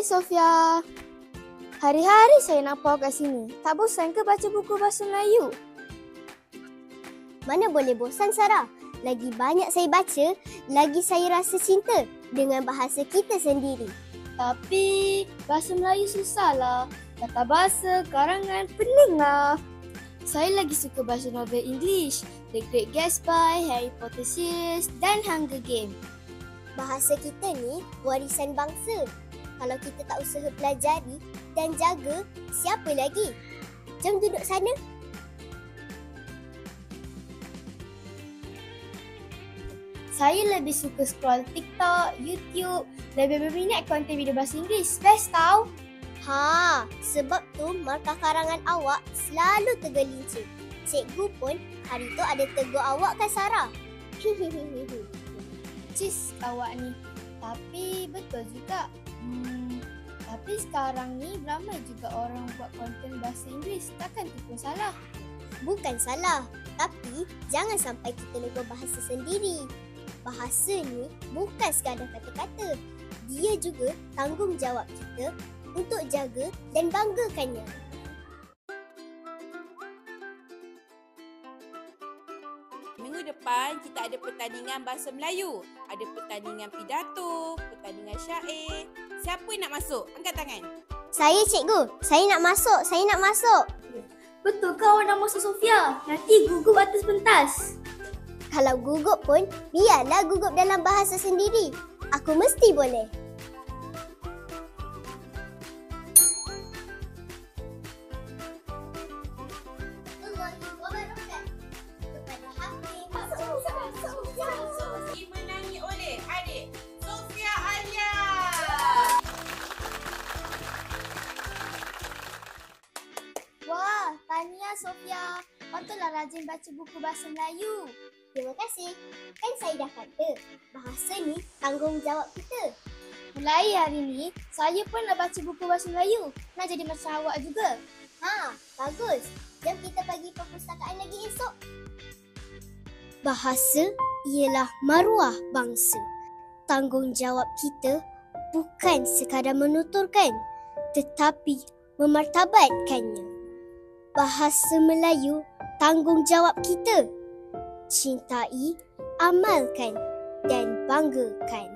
Hai Sofia. Hari-hari saya nampak kat sini. Tak bosan ke baca buku bahasa Melayu? Mana boleh bosan, Sarah. Lagi banyak saya baca, lagi saya rasa cinta dengan bahasa kita sendiri. Tapi bahasa Melayu susahlah. Kata bahasa, karangan, pening lah. Saya lagi suka baca novel English, The Great Gatsby, Harry Potter series dan Hunger Games. Bahasa kita ni warisan bangsa. Kalau kita tak usaha pelajari dan jaga, siapa lagi? Jom duduk sana. Saya lebih suka scroll TikTok, YouTube, lebih berminat konten video bahasa Inggeris. Best tau! Sebab tu markah karangan awak selalu tergelincir. Cikgu pun hari tu ada tegur awak kan, Sarah? Cis awak ni. Tapi betul juga. Tapi sekarang ni ramai juga orang buat konten bahasa Inggeris. Takkan itu pun salah? Bukan salah. Tapi jangan sampai kita lupa bahasa sendiri. Bahasa ni bukan sekadar kata-kata. Dia juga tanggungjawab kita untuk jaga dan banggakannya. Minggu depan kita ada pertandingan bahasa Melayu. Ada pertandingan pidato, pertandingan syair. Siapa yang nak masuk? Angkat tangan. Saya, cikgu. Saya nak masuk. Betul ke awak nak masuk Sofia? Nanti gugup atas pentas. Kalau gugup pun, biarlah gugup dalam bahasa sendiri. Aku mesti boleh. Dimenangi oleh adik Sofia Alia. Wah, tahniah Sofia. Patutlah rajin baca buku bahasa Melayu. Terima kasih. Kan saya dah kata, bahasa ni tanggungjawab kita. Mulai hari ni, saya pun nak baca buku bahasa Melayu. Nak jadi macam awak juga. Bagus. Jom kita pergi perpustakaan lagi esok. Bahasa ialah maruah bangsa. Tanggungjawab kita bukan sekadar menuturkan, tetapi memartabatkannya. Bahasa Melayu tanggungjawab kita. Cintai, amalkan dan banggakan.